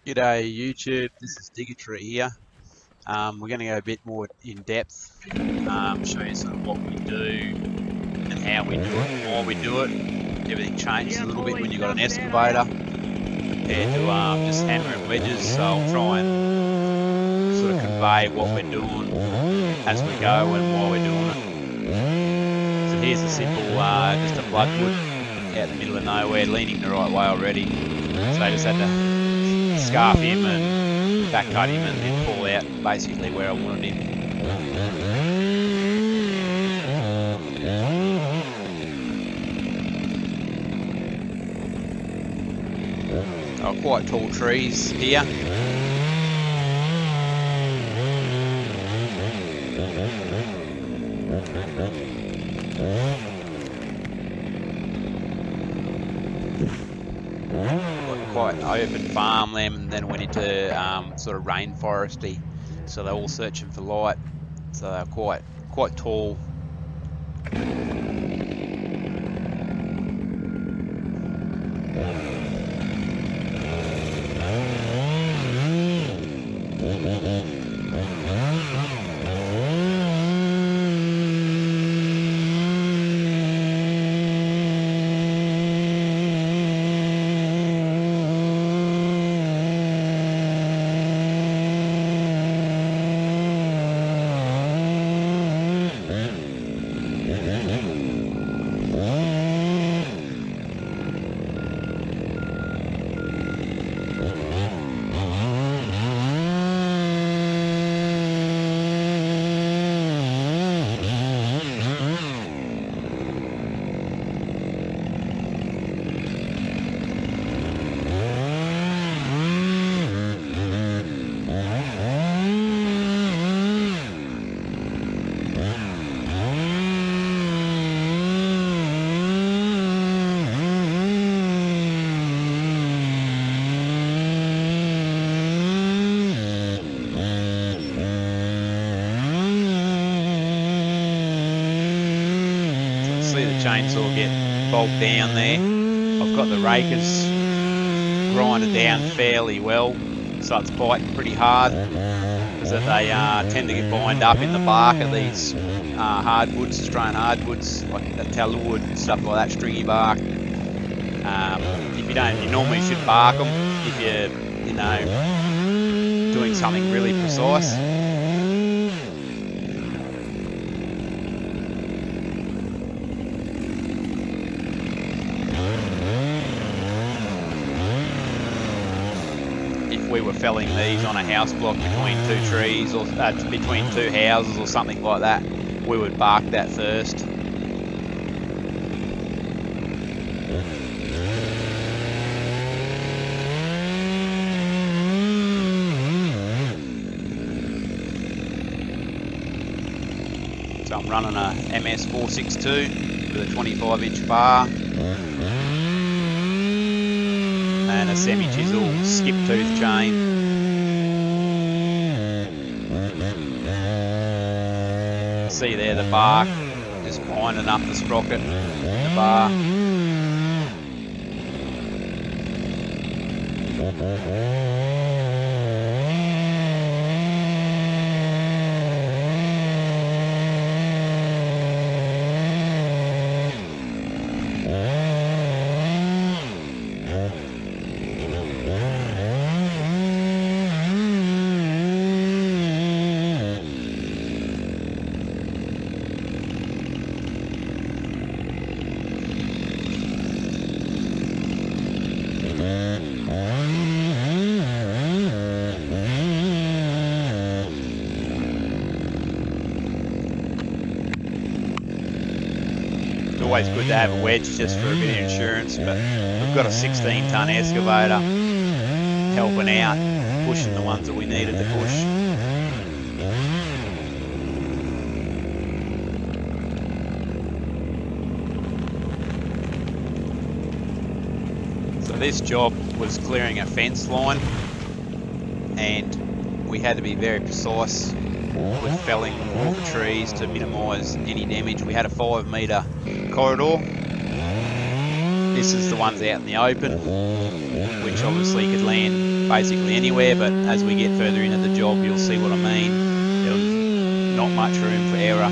G'day YouTube, this is Diggertree here. We're going to go a bit more in depth, show you sort of what we do and how we do it and why we do it. Everything changes a little bit when you've got an excavator compared to just hammering wedges, so I'll try and sort of convey what we're doing as we go and why we're doing it. So here's a simple, just a bloodwood out in the middle of nowhere, leaning the right way already. So I just had to scarf him and back cut him and then pull out basically where I wanted him. Quite tall trees here. Quite open farmland, and then went into sort of rainforesty, so they're all searching for light, so they're quite tall. See the chainsaw get bogged down there. I've got the rakers grinded down fairly well, so it's biting pretty hard because they tend to get bind up in the bark of these hardwoods, Australian hardwoods like the tallow wood and stuff like that, stringy bark. If you don't, you normally should bark them if you're, doing something really precise. We were felling these on a house block between two trees or between two houses or something like that, we would bark that first. So I'm running a MS462 with a 25-inch bar and a semi-chisel skip tooth chain. See there the bark, just winding up the sprocket in the bar. Always good to have a wedge just for a bit of insurance, but we've got a 16-ton excavator helping out, pushing the ones that we needed to push. So this job was clearing a fence line, and we had to be very precise with felling all the trees to minimise any damage. We had a 5-metre corridor. This is the ones out in the open, which obviously could land basically anywhere, but as we get further into the job, you'll see what I mean. There's not much room for error.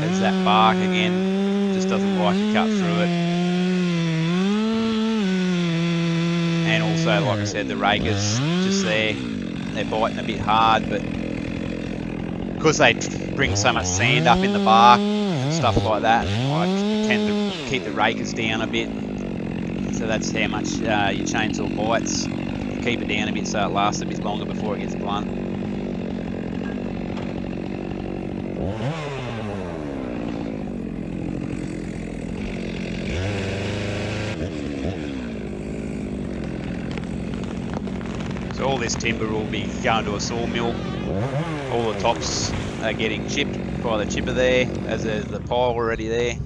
There's that bark again, just doesn't like to cut through it. And also, like I said, the rakers just there, they're biting a bit hard, but because they bring so much sand up in the bark and stuff like that, I tend to keep the rakers down a bit. So that's how much your chainsaw bites. Keep it down a bit so it lasts a bit longer before it gets blunt. So all this timber will be going to a sawmill. All the tops are getting chipped by the chipper there, as there's the pile already there.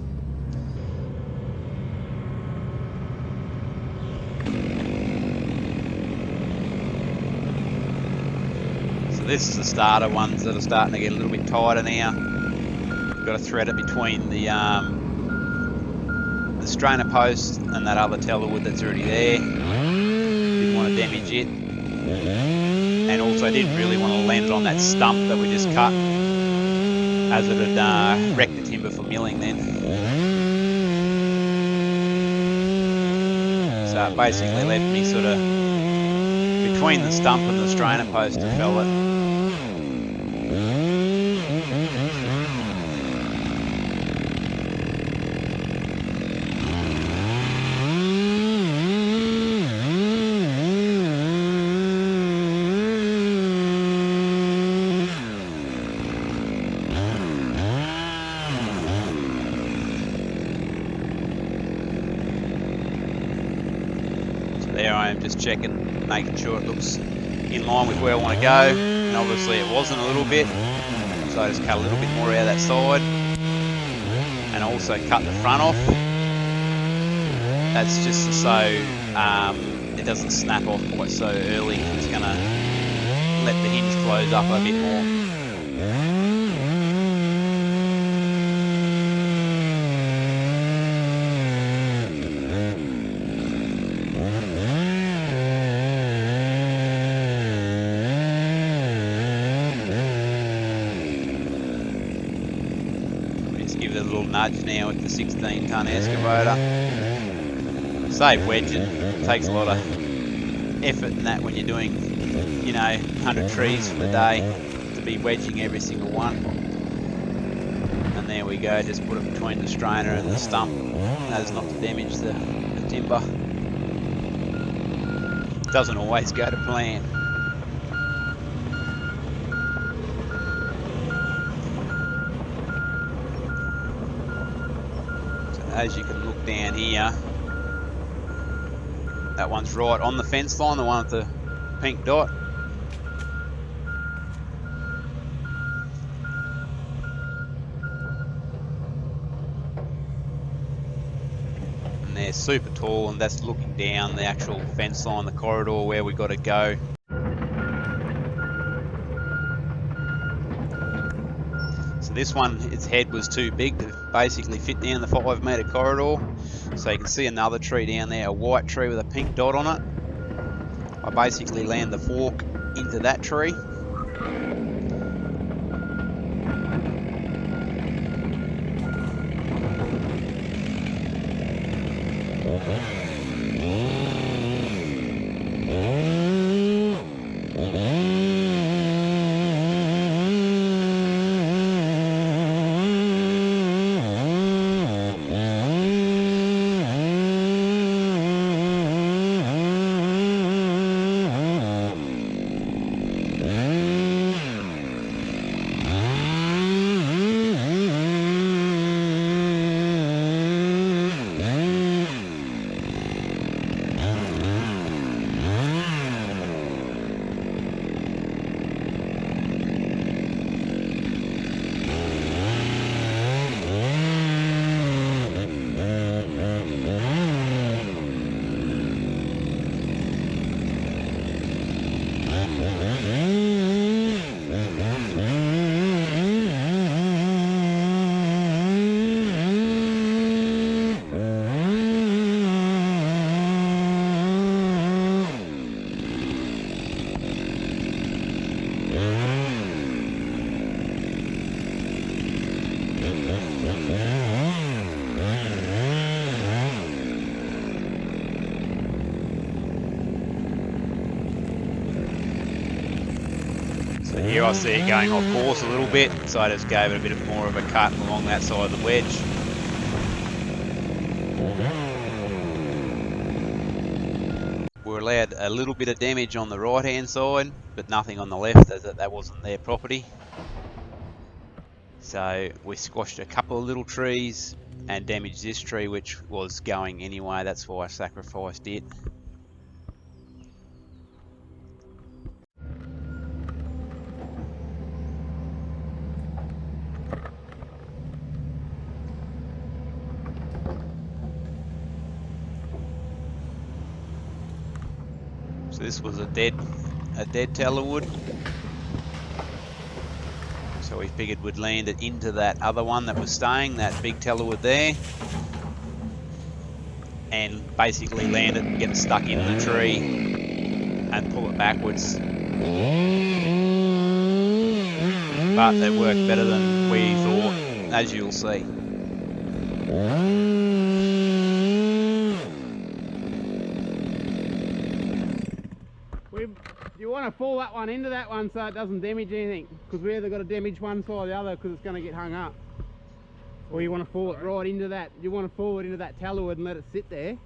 So this is the starter ones that are starting to get a little bit tighter now. You've got to thread it between the strainer post and that other teller wood that's already there. Didn't want to damage it. And also didn't really want to land it on that stump that we just cut, as it had wrecked the timber for milling then. So it basically left me sort of between the stump and the strainer post to fell it. There I am, just checking, making sure it looks in line with where I want to go, and obviously it wasn't a little bit, so I just cut a little bit more out of that side, and also cut the front off. That's just so it doesn't snap off quite so early. It's going to let the hinge close up a bit more. Give it a little nudge now with the 16-ton excavator. Save wedging. It takes a lot of effort in that when you're doing, 100 trees for the day, to be wedging every single one. And there we go, just put it between the strainer and the stump as not to damage the timber. Doesn't always go to plan. As you can look down here, that one's right on the fence line, the one with the pink dot. And they're super tall, and that's looking down the actual fence line, the corridor where we got to go. So this one, its head was too big to basically fit down the 5-metre corridor. So you can see another tree down there, a white tree with a pink dot on it. I basically land the fork into that tree. here I see it going off course a little bit, so I just gave it a bit more of a cut along that side of the wedge. We're allowed a little bit of damage on the right hand side, but nothing on the left, as that wasn't their property. So we squashed a couple of little trees and damaged this tree, which was going anyway. That's why I sacrificed it. So this was a dead tallowood. So we figured we'd land it into that other one that was staying, that big tallowood there, and basically land it and get it stuck in the tree and pull it backwards. But it worked better than we thought, as you'll see. You want to fall that one into that one so it doesn't damage anything, because we either got to damage one side or the other because it's going to get hung up. Or you want to fall it right into that. You want to fall it into that tallowood and let it sit there,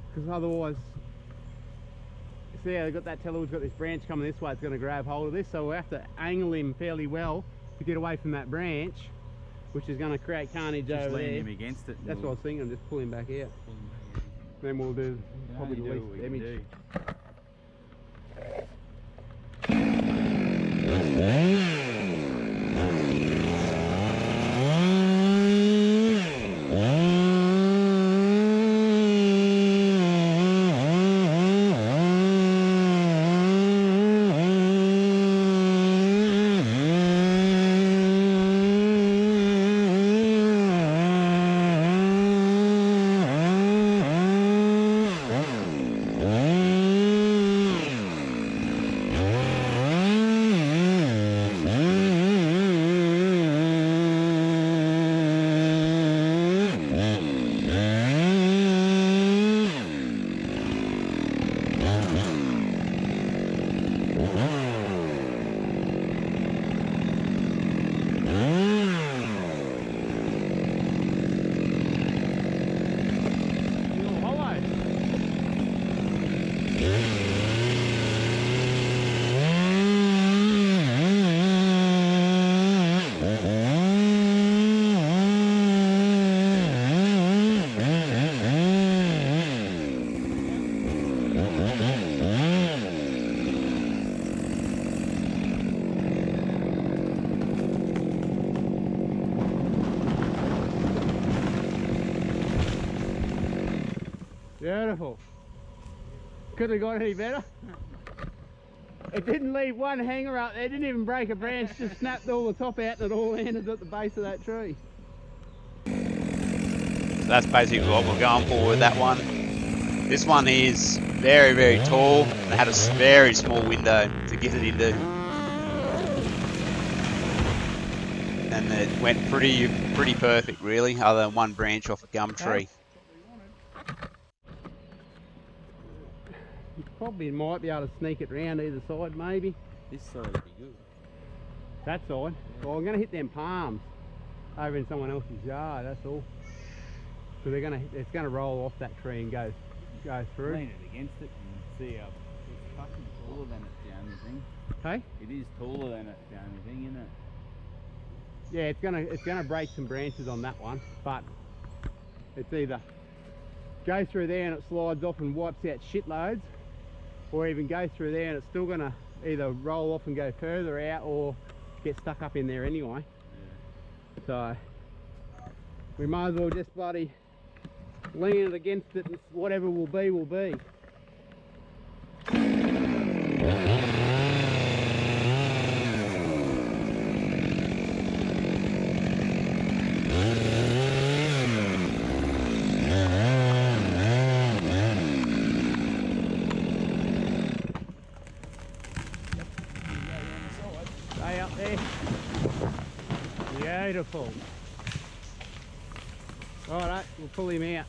because otherwise, see how they've got that tallowood's got this branch coming this way, it's going to grab hold of this, so we have to angle him fairly well to get away from that branch, which is going to create carnage just over there. Him against it. That's what I was thinking, just pull him back out. Then we'll do probably the least damage. Beautiful. Could have got any better. It didn't leave one hanger up there, didn't even break a branch, just snapped all the top out and it all landed at the base of that tree. So that's basically what we're going for with that one. This one is very, very tall and had a very small window to get it into. And it went pretty perfect really, other than one branch off a gum tree. Probably might be able to sneak it round either side, maybe. This side would be good. That side? Yeah. Well, I'm going to hit them palms over in someone else's yard, that's all. So it's going to roll off that tree and go through. Lean it against it and see how it's fucking taller than it's the only thing. Hey? It is taller than it's the only thing, isn't it? Yeah, it's gonna break some branches on that one, but it's either go through there and it slides off and wipes out shitloads, or even go through there and it's still gonna either roll off and go further out or get stuck up in there anyway. Yeah. So we might as well just bloody lean it against it and whatever will be will be. Stay up there. Beautiful. Alright, we'll pull him out.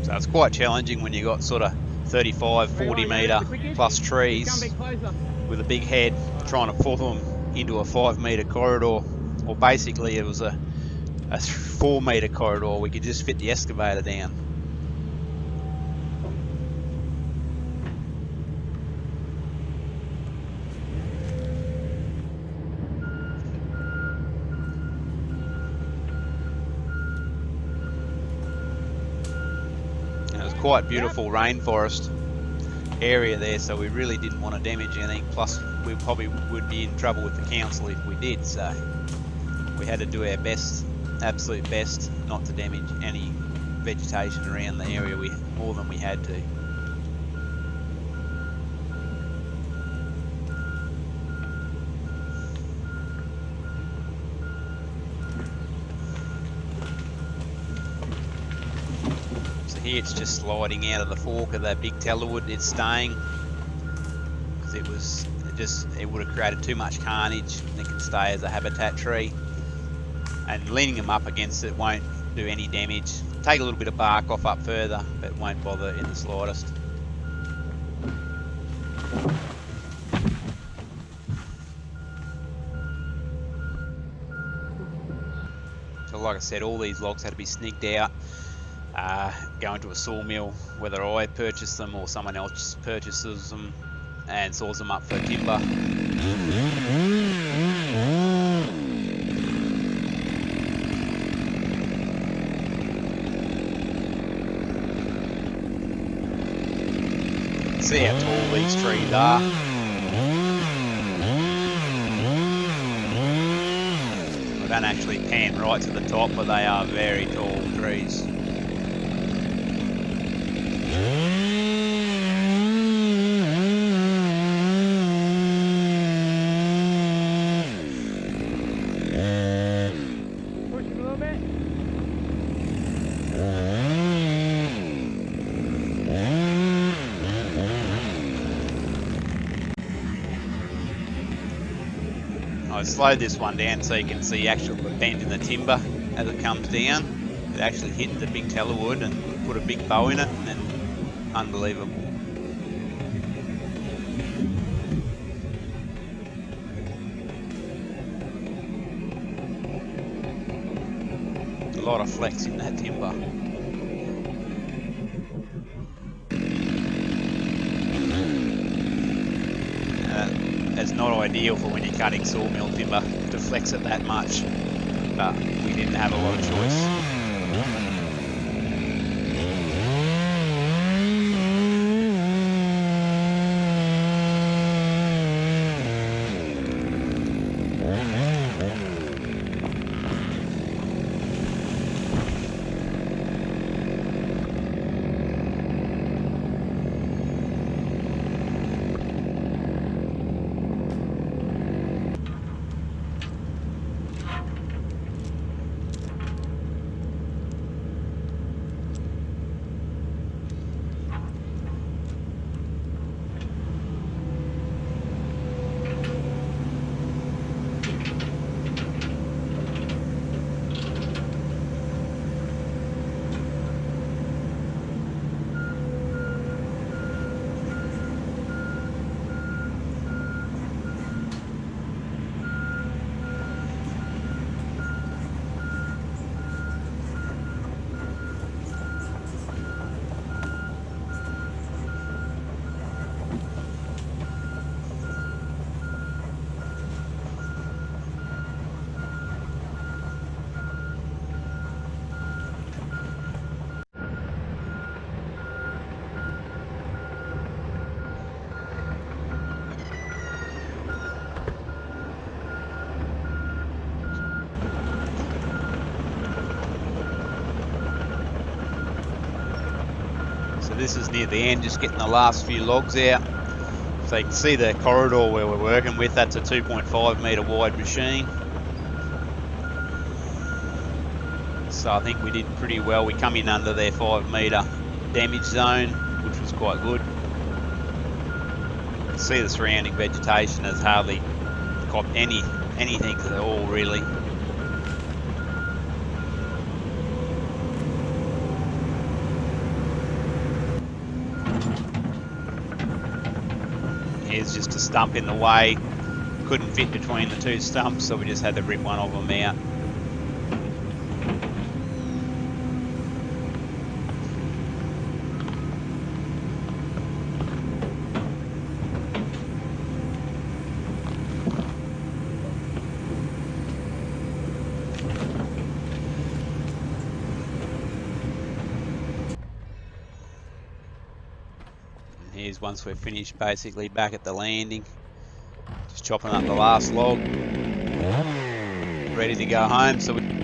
So it's quite challenging when you got sort of 35, 40 metre plus trees. Come a bit closer. with a big head trying to follow them into a 5-metre corridor, or basically it was a 4-metre corridor. We could just fit the excavator down. And it was quite beautiful rainforest area there, so we really didn't want to damage anything. Plus, we probably would be in trouble with the council if we did, so we had to do our best, absolute best, not to damage any vegetation around the area more than we had to. So here it's just sliding out of the fork of that big tellerwood. It's staying because it would have created too much carnage, and it can stay as a habitat tree. And leaning them up against it won't do any damage. Take a little bit of bark off up further, but won't bother in the slightest. So like I said, all these logs had to be snigged out, going to a sawmill, whether I purchase them or someone else purchases them and saws them up for timber. See how tall these trees are. I don't actually pan right to the top, but they are very tall trees. Push him a little bit. I slowed this one down so you can see actual bend in the timber as it comes down. It actually hit the big tellerwood and put a big bow in it, and then unbelievable. A lot of flex in that timber. It's not ideal for when you're cutting sawmill timber to flex it that much, but we didn't have a lot of choice. This is near the end, just getting the last few logs out. So you can see the corridor where we're working with, that's a 2.5 metre wide machine. So I think we did pretty well. We come in under their 5 metre damage zone, which was quite good. You can see the surrounding vegetation has hardly copped anything at all really. is just a stump in the way. Couldn't fit between the two stumps, so we just had to rip one of them out. Here's once we're finished basically back at the landing. Just chopping up the last log. Ready to go home. So we